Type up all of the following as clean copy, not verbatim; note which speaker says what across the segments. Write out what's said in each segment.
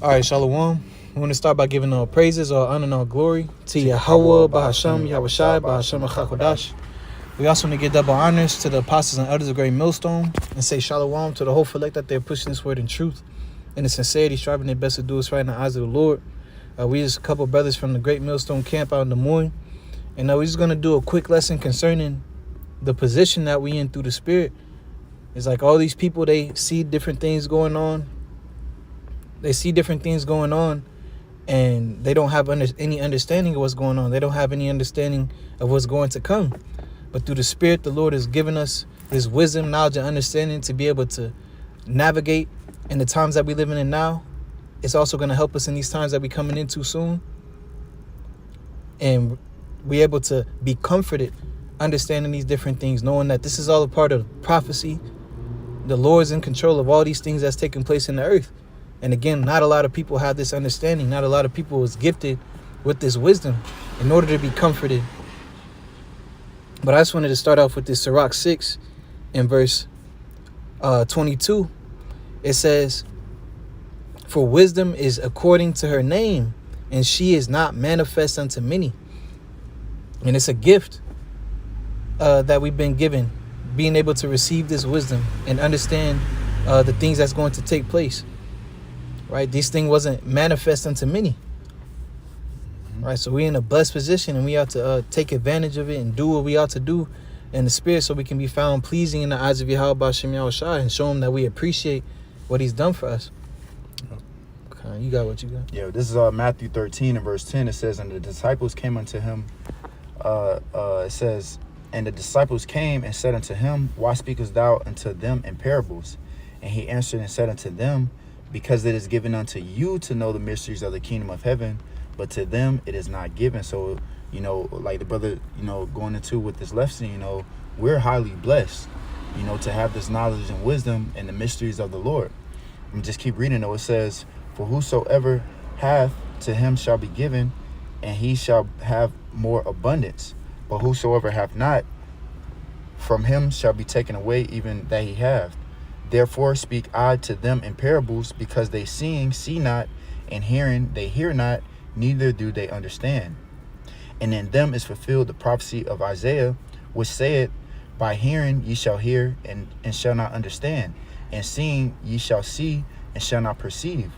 Speaker 1: All right, Shalom. We want to start by giving all praises, all honor, and all glory to Yahweh, Bahasham, Yahushai, Bahasham, Achakodash. We also want to give double honors to the apostles and elders of Great Millstone and say Shalom to the whole elect that they're pushing this word in truth and in sincerity, striving their best to do what's right in the eyes of the Lord. We just a couple brothers from the Great Millstone camp out in Des Moines. And we're just going to do a quick lesson concerning the position that we in through the Spirit. It's like all these people, they see different things going on. They see different things going on, and they don't have any understanding of what's going on. They don't have any understanding of what's going to come. But through the Spirit, the Lord has given us this wisdom, knowledge, and understanding to be able to navigate in the times that we're living in now. It's also going to help us in these times that we're coming into soon. And we're able to be comforted understanding these different things, knowing that this is all a part of prophecy. The Lord's in control of all these things that's taking place in the earth. And again, not a lot of people have this understanding. Not a lot of people is gifted with this wisdom in order to be comforted. But I just wanted to start off with this Sirach 6 in verse 22. It says, "For wisdom is according to her name, and she is not manifest unto many." And it's a gift that we've been given, being able to receive this wisdom and understand the things that's going to take place. Right? This thing wasn't manifest unto many. Right? So we're in a blessed position, and we ought to take advantage of it and do what we ought to do in the Spirit so we can be found pleasing in the eyes of Yahweh B'Shem Yahushai and show him that we appreciate what he's done for us. Okay, you got what you got?
Speaker 2: Yeah, this is Matthew 13 and verse 10. It says, "And the disciples came unto him." It says, "And the disciples came and said unto him, Why speakest thou unto them in parables? And he answered and said unto them, Because it is given unto you to know the mysteries of the kingdom of heaven, but to them it is not given." So, like the brother, going into with this lesson, we're highly blessed, to have this knowledge and wisdom and the mysteries of the Lord. And just keep reading, though. It says, "For whosoever hath, to him shall be given, and he shall have more abundance. But whosoever hath not, from him shall be taken away even that he hath. Therefore speak I to them in parables, because they seeing see not, and hearing they hear not, neither do they understand. And in them is fulfilled the prophecy of Isaiah, which saith, By hearing ye shall hear, and shall not understand, and seeing ye shall see, and shall not perceive."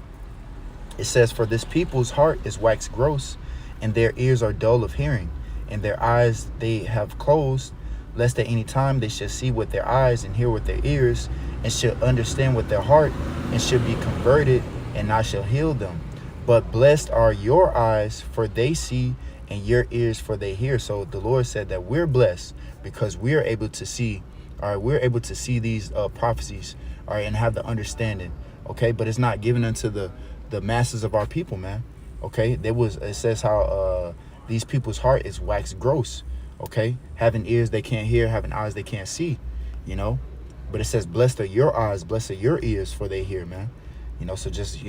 Speaker 2: It says, "For this people's heart is waxed gross, and their ears are dull of hearing, and their eyes they have closed, lest at any time they should see with their eyes, and hear with their ears, and should understand with their heart, and should be converted, and I shall heal them. But blessed are your eyes, for they see, and your ears, for they hear." So the Lord said that we're blessed because we are able to see. All right, we're able to see these prophecies, all right, and have the understanding. Okay, but it's not given unto the masses of our people, man. Okay, it says how these people's heart is waxed gross. Okay, having ears they can't hear, having eyes they can't see. But it says, "Blessed are your eyes, blessed are your ears, for they hear," man. So just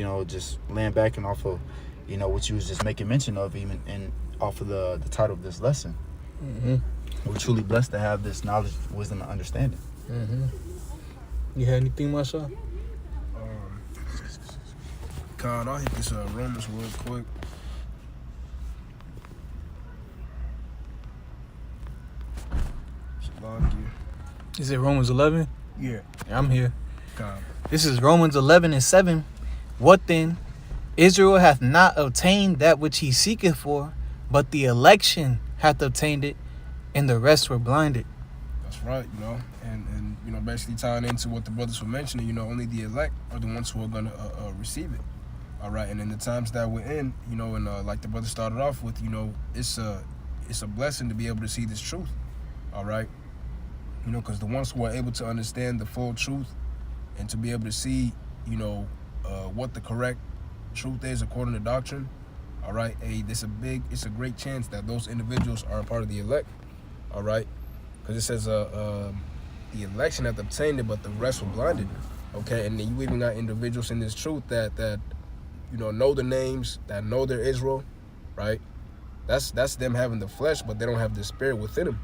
Speaker 2: laying back and off of, what you was just making mention of, even and off of the title of this lesson.
Speaker 1: Mm-hmm.
Speaker 2: We're truly blessed to have this knowledge, wisdom, and understanding.
Speaker 1: Mm-hmm. You had anything, Masha?
Speaker 3: God, I'll hit this Romans real quick.
Speaker 1: Is it Romans 11?
Speaker 3: Yeah.
Speaker 1: I'm here.
Speaker 3: God.
Speaker 1: This is Romans 11 and 7. "What then? Israel hath not obtained that which he seeketh for, but the election hath obtained it, and the rest were blinded."
Speaker 3: That's right, and basically tying into what the brothers were mentioning, only the elect are the ones who are going to receive it. All right, and in the times that we're in, and like the brother started off with, it's a blessing to be able to see this truth. All right, because the ones who are able to understand the full truth and to be able to see, what the correct truth is according to doctrine. All right, it's a great chance that those individuals are a part of the elect. All right, because it says the election hath obtained it, but the rest were blinded. Okay, and then you even got individuals in this truth that know the names, that know their Israel, right? That's them having the flesh, but they don't have the spirit within them.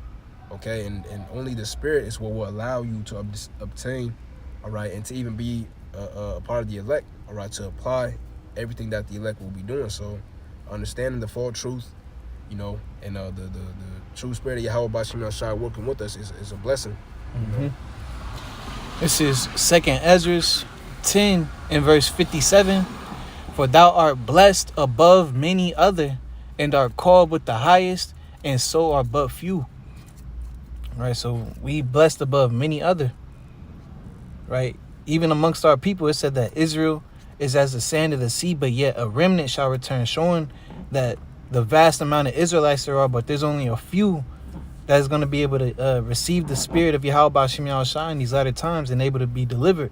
Speaker 3: Okay, and only the spirit is what will allow you to obtain, all right, and to even be a part of the elect, all right, to apply everything that the elect will be doing. So understanding the full truth, you know, and the true spirit of Yahweh Bashim Yahshua working with us is a blessing. You know?
Speaker 1: This is 2nd Ezra 10 and verse 57. For thou art blessed above many other, and art called with the highest, and so are but few. Right, so we blessed above many other. Right, even amongst our people, it said that Israel is as the sand of the sea, but yet a remnant shall return, showing that the vast amount of Israelites there are, but there's only a few that is going to be able to receive the spirit of Yahweh Bashim Yahushua in these latter times and able to be delivered.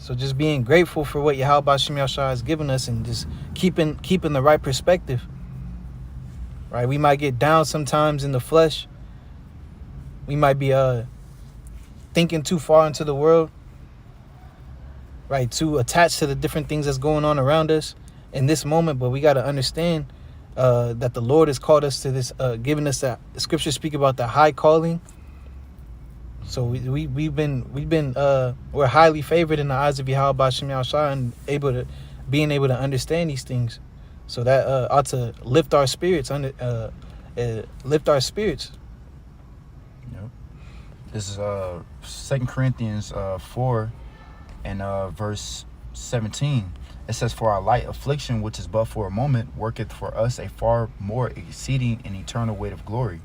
Speaker 1: So just being grateful for what Yahweh Bashim Yahushua has given us and just keeping the right perspective. Right, we might get down sometimes in the flesh. We might be thinking too far into the world. Right, too attached to the different things that's going on around us in this moment. But we got to understand that the Lord has called us to this, giving us that. Scriptures speak about the high calling. So we're highly favored in the eyes of Yahweh Bashim Yahushua and being able to understand these things. So that ought to lift our spirits, lift our spirits.
Speaker 2: Yep. This is 2 Corinthians 4 and verse 17. It says, for our light affliction, which is but for a moment, worketh for us a far more exceeding and eternal weight of glory.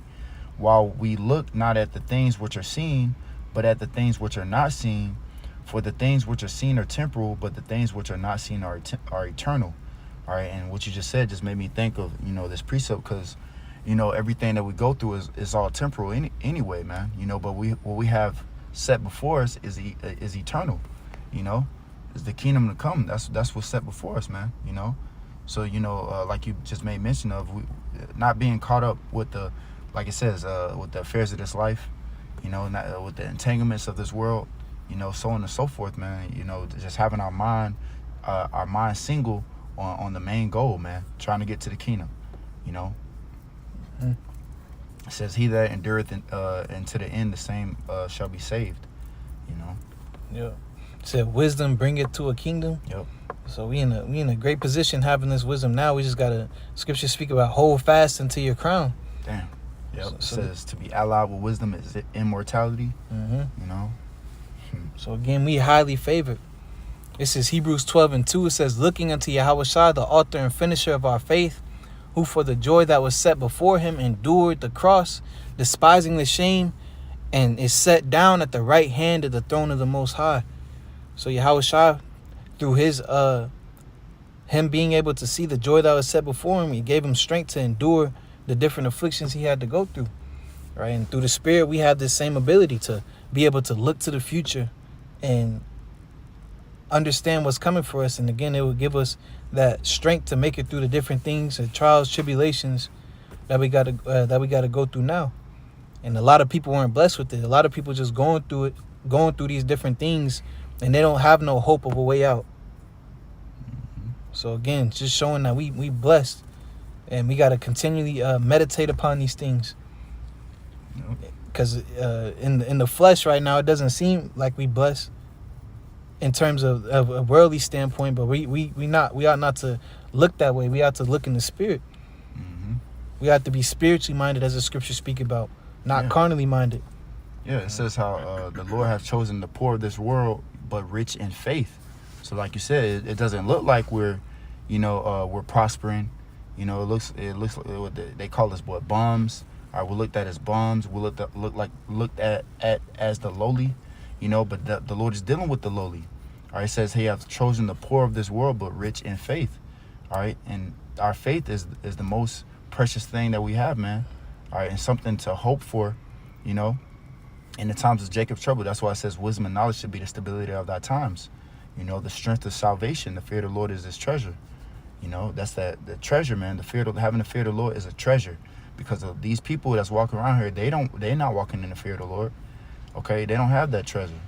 Speaker 2: While we look not at the things which are seen, but at the things which are not seen. For the things which are seen are temporal, but the things which are not seen are eternal. All right, and what you just said just made me think of, you know, this precept, because, you know, everything that we go through is all temporal anyway, man. You know, but what we have set before us is eternal. You know, is the kingdom to come. That's what's set before us, man. You know, so you know, like you just made mention of, not being caught up with the, like it says, with the affairs of this life. You know, not, with the entanglements of this world. You know, so on and so forth, man. You know, just having our mind single on the main goal, man, trying to get to the kingdom, you know. It says, he that endureth unto the end, the same shall be saved, you know.
Speaker 1: Yeah. It said, wisdom bringeth to a kingdom.
Speaker 2: Yep.
Speaker 1: So we in a great position having this wisdom now. We just gotta, scriptures speak about hold fast unto your crown.
Speaker 2: Damn. Yep.
Speaker 1: So
Speaker 2: it says to be allied with wisdom is immortality. You know.
Speaker 1: So again, we highly favored. This is Hebrews 12 and 2. It says, looking unto Yahushua, the author and finisher of our faith, who for the joy that was set before him endured the cross, despising the shame, and is set down at the right hand of the throne of the Most High. So Yahushua, through his him being able to see the joy that was set before him, he gave him strength to endure the different afflictions he had to go through. Right, and through the Spirit, we have this same ability to be able to look to the future and understand what's coming for us. And again, it will give us that strength to make it through the different things and trials, tribulations that we gotta go through now. And a lot of people weren't blessed with it. A lot of people just going through these different things, and they don't have no hope of a way out. So again, just showing that we blessed, and we gotta continually meditate upon these things. Because in the flesh right now, it doesn't seem like we blessed in terms of a worldly standpoint, but we ought not to look that way. We ought to look in the spirit. We ought to be spiritually minded, as the scriptures speak about, not carnally minded.
Speaker 2: Yeah, it says how the Lord has chosen the poor of this world, but rich in faith. So like you said, it doesn't look like we're prospering. You know, it looks like they call us bums. All right, we're looked at as bums. We're looked at as the lowly. You know, but the Lord is dealing with the lowly. All right, it says he has chosen the poor of this world, but rich in faith. All right, and our faith is the most precious thing that we have, man. All right, and something to hope for, you know, in the times of Jacob's trouble. That's why it says wisdom and knowledge should be the stability of thy times. You know, the strength of salvation, the fear of the Lord is his treasure. You know, that's the treasure, man. Having the fear of the Lord is a treasure, because of these people that's walking around here, they're not walking in the fear of the Lord. Okay, they don't have that treasure.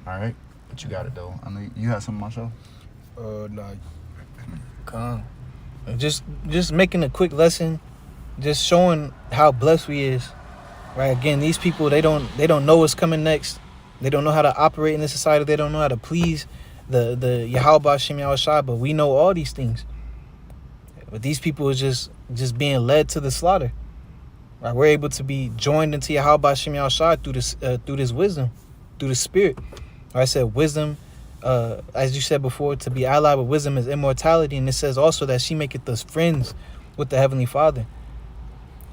Speaker 2: All right, but you got it though. I know you had something, Marshall.
Speaker 3: Nah.
Speaker 1: Come, just making a quick lesson, just showing how blessed we is. Right. Again, these people they don't know what's coming next. They don't know how to operate in this society. They don't know how to please the Yahweh Shem Yahushua, but we know all these things. But these people is just being led to the slaughter. Right? We're able to be joined into Yahweh Shem Yahushua through this wisdom, through the Spirit. I said wisdom, as you said before, to be allied with wisdom is immortality, and it says also that she maketh us friends with the Heavenly Father.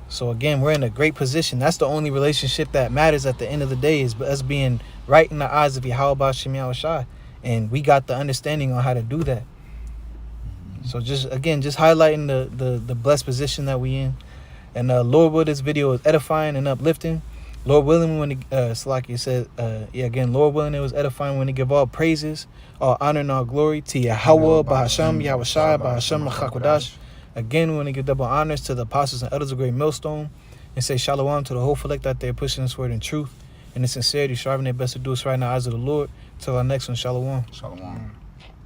Speaker 1: So again, we're in a great position. That's the only relationship that matters at the end of the day, is us being right in the eyes of Yahweh Shem Yahushua. And we got the understanding on how to do that. So just highlighting the blessed position that we in. And Lord willing, this video is edifying and uplifting. Lord willing, when Salaki said, Lord willing, it was edifying when to give all praises, all honor and all glory to Yahweh, Bahasham, Yahushua, Bahasham, Machakodash. Again, when to give double honors to the apostles and elders of Great Millstone, and say shalom to the whole elect out there pushing this word in truth and in sincerity, striving their best to do us right in the eyes of the Lord. Till our next one, shalom.
Speaker 2: Shalom.